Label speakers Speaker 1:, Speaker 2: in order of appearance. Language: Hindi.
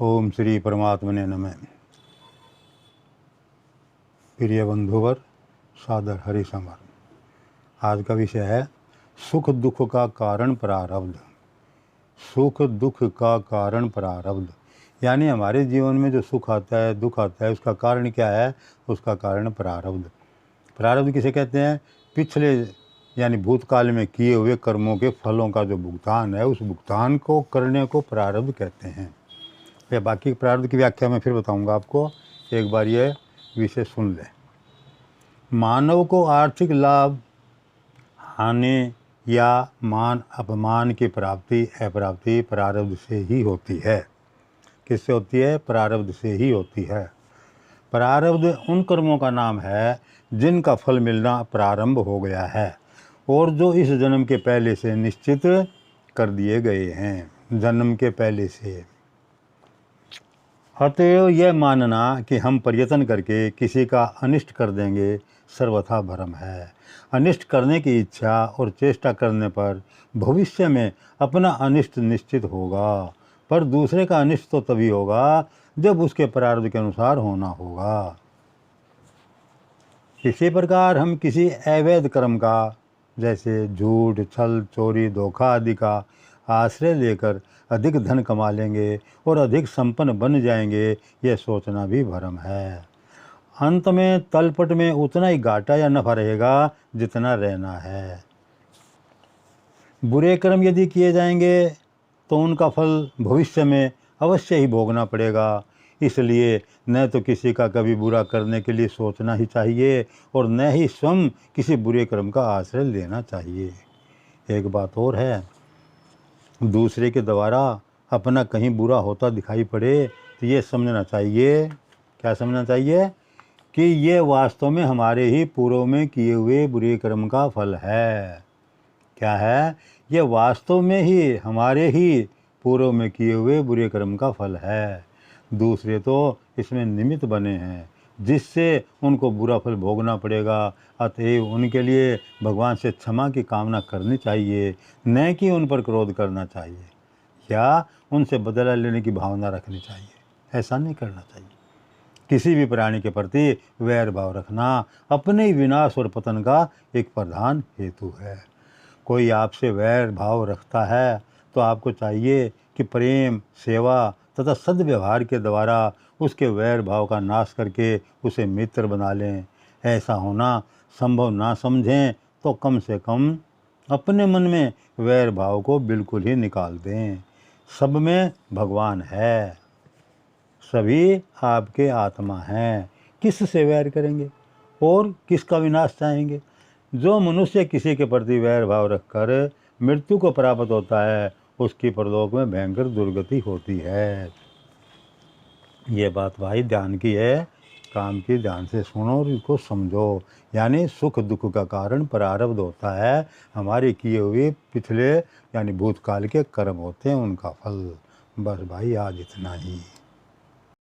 Speaker 1: ओम श्री परमात्मने नमः। प्रिय बंधुवर, सादर हरि समर। आज का विषय है सुख दुख का कारण प्रारब्ध। सुख दुख का कारण प्रारब्ध, यानी हमारे जीवन में जो सुख आता है दुख आता है उसका कारण क्या है? उसका कारण प्रारब्ध। प्रारब्ध किसे कहते हैं? पिछले यानी भूतकाल में किए हुए कर्मों के फलों का जो भुगतान है, उस भुगतान को करने को प्रारब्ध कहते हैं। या बाकी प्रारब्ध की व्याख्या मैं फिर बताऊंगा आपको, एक बार ये विषय सुन लें। मानव को आर्थिक लाभ, हानि या मान अपमान की प्राप्ति अप्राप्ति प्रारब्ध से ही होती है। किससे होती है? प्रारब्ध से ही होती है। प्रारब्ध उन कर्मों का नाम है जिनका फल मिलना प्रारंभ हो गया है और जो इस जन्म के पहले से निश्चित कर दिए गए हैं, जन्म के पहले से। अतएव यह मानना कि हम प्रयत्न करके किसी का अनिष्ट कर देंगे सर्वथा भ्रम है। अनिष्ट करने की इच्छा और चेष्टा करने पर भविष्य में अपना अनिष्ट निश्चित होगा, पर दूसरे का अनिष्ट तो तभी होगा जब उसके प्रारब्ध के अनुसार होना होगा। इसी प्रकार हम किसी अवैध कर्म का, जैसे झूठ, छल, चोरी, धोखा आदि का आश्रय लेकर अधिक धन कमा लेंगे और अधिक संपन्न बन जाएंगे, यह सोचना भी भ्रम है। अंत में तलपट में उतना ही घाटा या नफा रहेगा जितना रहना है। बुरे कर्म यदि किए जाएंगे तो उनका फल भविष्य में अवश्य ही भोगना पड़ेगा। इसलिए न तो किसी का कभी बुरा करने के लिए सोचना ही चाहिए और न ही स्वयं किसी बुरे कर्म का आश्रय लेना चाहिए। एक बात और है, दूसरे के द्वारा अपना कहीं बुरा होता दिखाई पड़े तो ये समझना चाहिए, क्या समझना चाहिए? कि ये वास्तव में हमारे ही पूर्व में किए हुए बुरे कर्म का फल है। क्या है? ये वास्तव में ही हमारे ही पूर्व में किए हुए बुरे कर्म का फल है। दूसरे तो इसमें निमित्त बने हैं जिससे उनको बुरा फल भोगना पड़ेगा। अतएव उनके लिए भगवान से क्षमा की कामना करनी चाहिए, न कि उन पर क्रोध करना चाहिए या उनसे बदला लेने की भावना रखनी चाहिए। ऐसा नहीं करना चाहिए। किसी भी प्राणी के प्रति वैर भाव रखना अपने ही विनाश और पतन का एक प्रधान हेतु है। कोई आपसे वैर भाव रखता है तो आपको चाहिए कि प्रेम, सेवा तथा सद्व्यवहार के द्वारा उसके वैर भाव का नाश करके उसे मित्र बना लें। ऐसा होना संभव ना समझें तो कम से कम अपने मन में वैर भाव को बिल्कुल ही निकाल दें। सब में भगवान है, सभी आपके आत्मा हैं। किस से वैर करेंगे और किसका विनाश चाहेंगे? जो मनुष्य किसी के प्रति वैर भाव रखकर मृत्यु को प्राप्त होता है, उसकी परलोक में भयंकर दुर्गति होती है। ये बात भाई ध्यान की है, काम की, ध्यान से सुनो और इसको समझो। यानी सुख दुख का कारण प्रारब्ध होता है, हमारे किए हुए पिछले यानी भूतकाल के कर्म होते हैं, उनका फल। बस भाई आज इतना ही।